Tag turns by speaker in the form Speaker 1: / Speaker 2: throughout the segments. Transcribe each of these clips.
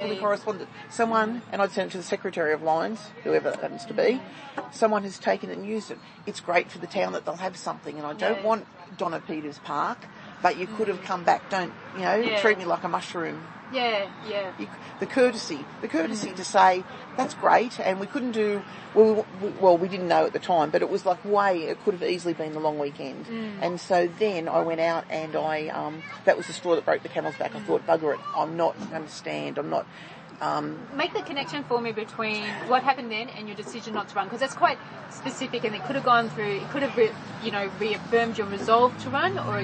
Speaker 1: We corresponded. Someone, and I'd sent it to the Secretary of Lions, whoever that happens to be, someone has taken it and used it. It's great for the town that they'll have something, and I don't want Donna Peters Park, but you could have come back, don't, treat me like a mushroom.
Speaker 2: Yeah.
Speaker 1: The courtesy to say, that's great, and we couldn't do, we didn't know at the time, but it was like it could have easily been the long weekend. And so then I went out and that was the straw that broke the camel's back. I thought, bugger it, I'm not going to stand, I'm not...
Speaker 2: Make the connection for me between what happened then and your decision not to run, because that's quite specific, and it could have gone through, it could have, reaffirmed your resolve to run, or,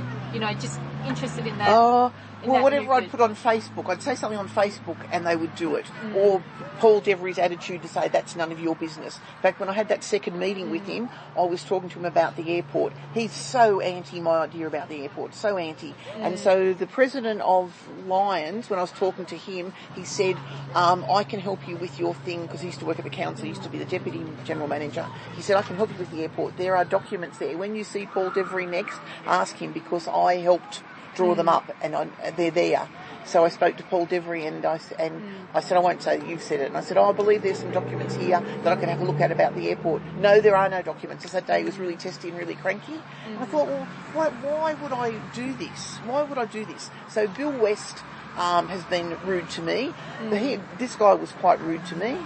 Speaker 2: just interested in that.
Speaker 1: Whatever I'd put on Facebook, I'd say something on Facebook and they would do it. Or Paul Devery's attitude to say, that's none of your business. In fact, when I had that second meeting with him, I was talking to him about the airport. He's so anti my idea about the airport, so anti. And so the president of Lions, when I was talking to him, he said, I can help you with your thing, because he used to work at the council, he used to be the deputy general manager. He said, I can help you with the airport. There are documents there. When you see Paul Devery next, ask him, because I helped draw them up, and they're there. So I spoke to Paul Devery, and I said, I won't say that you've said it. And I said, I believe there's some documents here that I can have a look at about the airport. No, there are no documents. As that day he was really testy and really cranky. And I thought, well, why would I do this? Why would I do this? So Bill West has been rude to me. This guy was quite rude to me.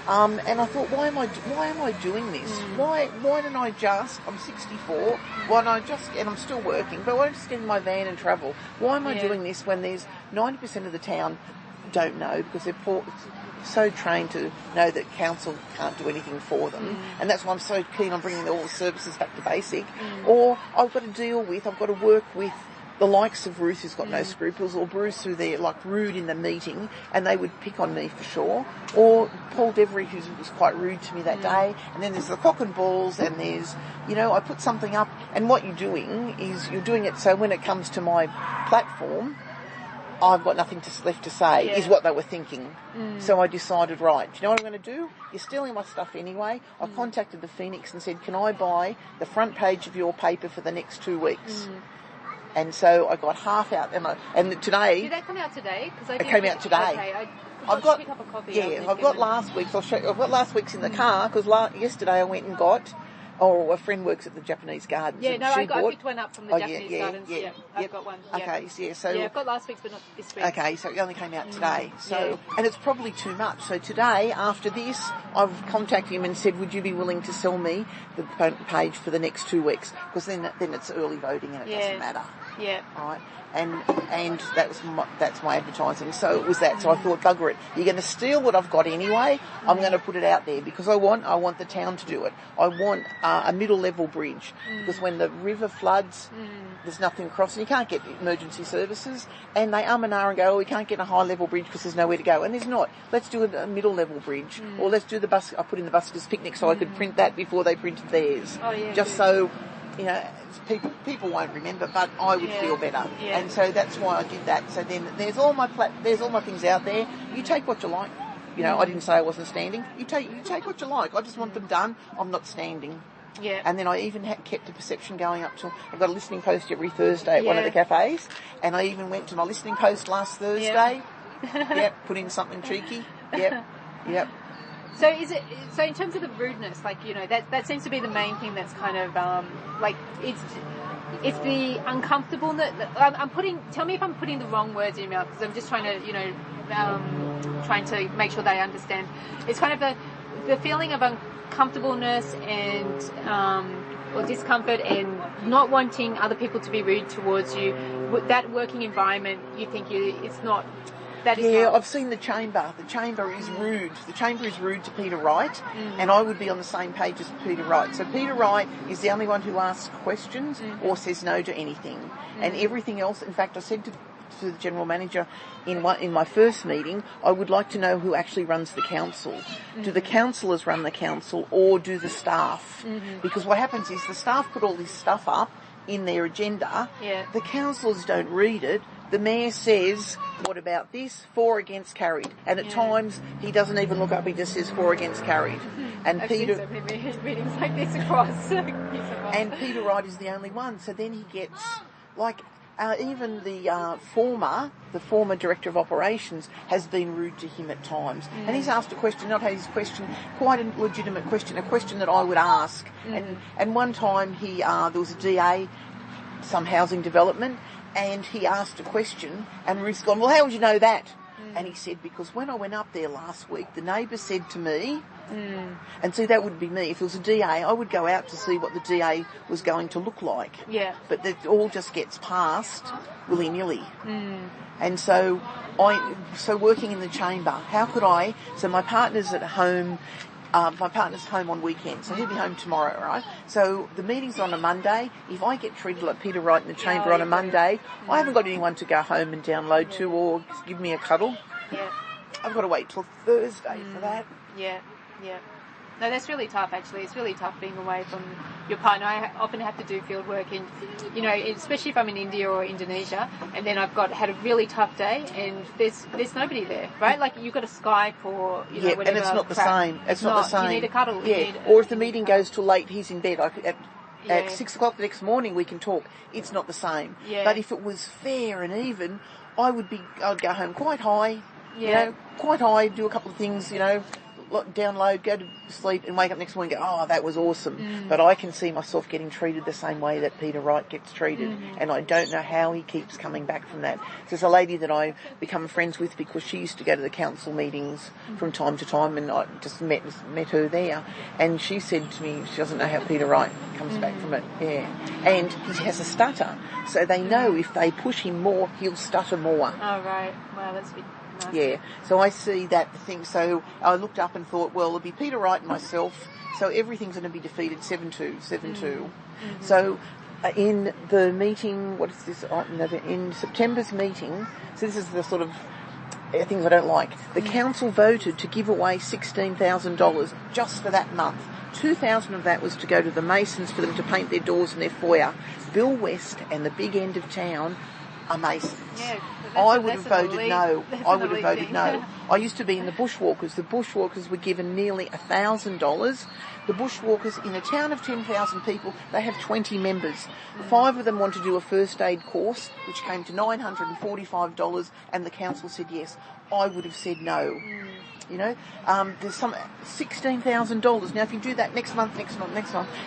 Speaker 1: And I thought, why am I doing this? Why don't I just, I'm 64, why don't I just, and I'm still working, but why don't I just get in my van and travel? Why am I doing this when there's 90% of the town don't know, because they're so trained to know that council can't do anything for them. And that's why I'm so keen on bringing all the services back to basic. Or I've got to work with the likes of Ruth, who's got no scruples, or Bruce, who they're like rude in the meeting, and they would pick on me for sure, or Paul Devery, who was quite rude to me that day, and then there's the cock and balls, and there's, I put something up, and what you're doing is you're doing it so when it comes to my platform, I've got nothing left to say, is what they were thinking. So I decided, right, do you know what I'm going to do? You're stealing my stuff anyway. I contacted the Phoenix and said, can I buy the front page of your paper for the next 2 weeks? And so I got half out, and today...
Speaker 2: Did that come out today?
Speaker 1: It came out today.
Speaker 2: Okay, I've got to pick up a copy.
Speaker 1: I've got last week's. I'll show you. I've got last week's in the car, because yesterday I went and got... a friend works at the Japanese Gardens.
Speaker 2: Yeah, no, I picked one up from the Japanese Gardens. Yeah, I've got one.
Speaker 1: Okay, so...
Speaker 2: Yeah, I've got last week's, but not this week's.
Speaker 1: Okay, so it only came out today. So, and it's probably too much. So today, after this, I've contacted him and said, would you be willing to sell me the page for the next 2 weeks? Because then it's early voting and it doesn't matter.
Speaker 2: Yeah.
Speaker 1: Right. And that's my advertising. So it was that. So I thought, bugger it. You're going to steal what I've got anyway. I'm going to put it out there, because I want the town to do it. I want a middle level bridge, because when the river floods, there's nothing crossing. You can't get emergency services, and they and ah and go, we can't get a high level bridge because there's nowhere to go, and there's not. Let's do a middle level bridge, or let's do the bus. I put in the Buskers Picnic so I could print that before they printed theirs. So. People won't remember, but I would feel better, and so that's why I did that. So then there's all my things out there. You take what you like. I didn't say I wasn't standing. You take what you like. I just want them done. I'm not standing.
Speaker 2: Yeah.
Speaker 1: And then I even kept the perception going up till I've got a listening post every Thursday at one of the cafes, and I even went to my listening post last Thursday. Put in something cheeky. Yep.
Speaker 2: So so in terms of the rudeness, that seems to be the main thing that's kind of it's the uncomfortableness. Tell me if I'm putting the wrong words in your mouth, because I'm just trying to make sure they understand. It's kind of the feeling of uncomfortableness and or discomfort, and not wanting other people to be rude towards you. That working environment, you think it's not. I've seen the chamber. The chamber is rude. The chamber is rude to Peter Wright, and I would be on the same page as Peter Wright. So Peter Wright is the only one who asks questions or says no to anything, and everything else. In fact, I said to the general manager in my first meeting, I would like to know who actually runs the council. Do the councillors run the council, or do the staff? Because what happens is the staff put all this stuff up in their agenda. The councillors don't read it. The mayor says, what about this? For, against, carried. And at times, he doesn't even look up, he just says for, against, carried. And I've seen so many meetings like this across.
Speaker 1: And Peter Wright is the only one. So then he gets, Even the former director of operations has been rude to him at times. And he's asked a question, not his question, quite a legitimate question, a question that I would ask. And one time there was a DA, some housing development, and he asked a question, and Ruth's gone, well, how would you know that? And he said, because when I went up there last week, the neighbour said to me, and see, that would be me. If it was a DA, I would go out to see what the DA was going to look like.
Speaker 2: Yeah.
Speaker 1: But it all just gets passed willy-nilly. And so working in the chamber, how could I, so my partner's at home, my partner's home on weekends, so he'll be home tomorrow, right? So the meeting's on a Monday. If I get treated like Peter Wright in the chamber on a Monday, I haven't got anyone to go home and download to or give me a cuddle.
Speaker 2: Yeah.
Speaker 1: I've got to wait till Thursday for that.
Speaker 2: Yeah. No, that's really tough, actually. It's really tough being away from your partner. I often have to do field work in, especially if I'm in India or Indonesia, and then I've had a really tough day, and there's nobody there, right? Like, you've got to Skype or, whatever.
Speaker 1: And it's not the same. It's not the same.
Speaker 2: You need a cuddle.
Speaker 1: Yeah. Or if the meeting goes till late, he's in bed. At 6 o'clock the next morning, we can talk. It's not the same.
Speaker 2: Yeah.
Speaker 1: But if it was fair and even, I'd go home quite high, quite high, do a couple of things, download, go to sleep and wake up next morning and go, oh, that was awesome. But I can see myself getting treated the same way that Peter Wright gets treated. And I don't know how he keeps coming back from that. There's a lady that I've become friends with because she used to go to the council meetings from time to time, and I just met her there. And she said to me, she doesn't know how Peter Wright comes back from it. Yeah. And he has a stutter. So they know if they push him more, he'll stutter more.
Speaker 2: Oh, right. Wow, that's a bit... Nice.
Speaker 1: Yeah, so I see that thing. So I looked up and thought, well, it'll be Peter Wright and myself, so everything's going to be defeated 7-2, 7-2. So in the meeting, what is this? In September's meeting, so this is the sort of things I don't like. The council voted to give away $16,000 just for that month. 2,000 of that was to go to the Masons for them to paint their doors and their foyer. Bill West and the big end of town are Masons.
Speaker 2: Yeah,
Speaker 1: I would have voted no. I used to be in the Bushwalkers. The Bushwalkers were given nearly $1,000. The Bushwalkers, in a town of 10,000 people, they have 20 members. 5 of them want to do a first aid course, which came to $945, and the council said yes. I would have said no. There's some $16,000. Now, if you do that next month,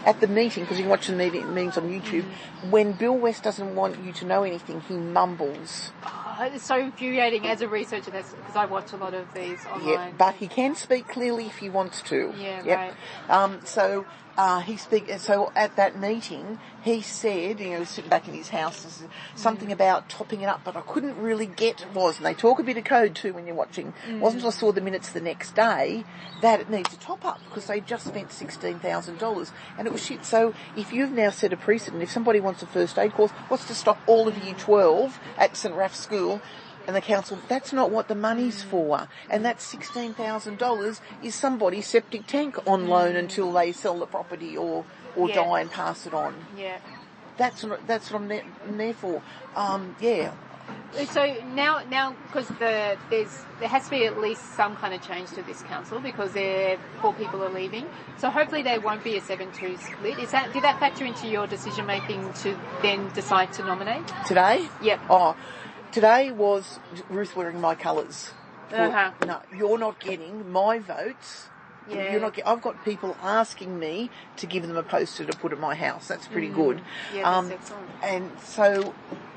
Speaker 1: at the meeting, because you can watch the meetings on YouTube, when Bill West doesn't want you to know anything, he mumbles.
Speaker 2: Oh, it's so infuriating as a researcher, because I watch a lot of these online.
Speaker 1: Yeah, but he can speak clearly if he wants to.
Speaker 2: Yeah, right.
Speaker 1: So at that meeting, he said, sitting back in his house, something about topping it up, but I couldn't really get and they talk a bit of code too when you're watching. Wasn't until I saw the minutes the next day that it needs a top up because they just spent $16,000 and it was shit. So if you've now set a precedent, if somebody wants a first aid course, what's to stop all of year 12 at St Raph School? And the council, that's not what the money's for. And that $16,000 is somebody's septic tank on loan until they sell the property or die and pass it on.
Speaker 2: Yeah.
Speaker 1: That's what I'm there for.
Speaker 2: So now, because there has to be at least some kind of change to this council because 4 people are leaving. So hopefully there won't be a 7-2 split. Did that factor into your decision making to then decide to nominate?
Speaker 1: Today?
Speaker 2: Yep.
Speaker 1: Today was Ruth wearing my colours.
Speaker 2: Uh-huh.
Speaker 1: No, you're not getting my votes.
Speaker 2: Yeah.
Speaker 1: You're not. I've got people asking me to give them a poster to put at my house. That's pretty good.
Speaker 2: Yeah, that's excellent.
Speaker 1: And so,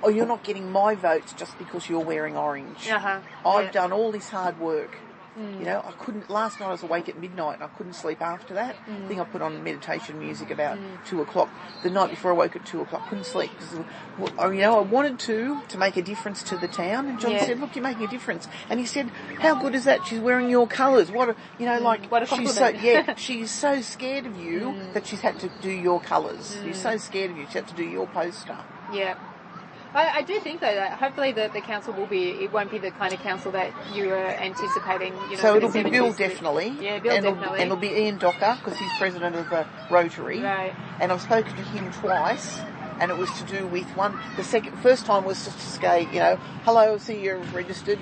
Speaker 1: you're not getting my votes just because you're wearing orange.
Speaker 2: Uh-huh.
Speaker 1: I've done all this hard work. I couldn't, last night I was awake at midnight and I couldn't sleep after that. I think I put on meditation music about 2 o'clock. The night before I woke at 2 o'clock, couldn't sleep. Because, I wanted to make a difference to the town. And John said, look, you're making a difference. And he said, how good is that? She's wearing your colours. What a compliment. She's so scared of you that she's had to do your colours. She's so scared of you, she had to do your poster.
Speaker 2: Yeah. I do think, though, that hopefully the council it won't be the kind of council that you were anticipating.
Speaker 1: So it'll be Bill, definitely.
Speaker 2: Yeah, Bill, definitely.
Speaker 1: And it'll be Ian Docker, because he's president of the Rotary.
Speaker 2: Right.
Speaker 1: And I've spoken to him twice, and it was to do with first time was just to say, hello, I see you're registered.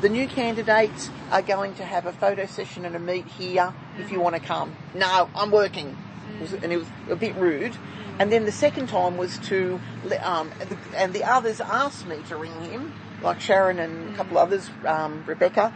Speaker 1: The new candidates are going to have a photo session and a meet here if you want to come. No, I'm working. and it was a bit rude. And then the second time was to, and the others asked me to ring him, like Sharon and a couple others, Rebecca.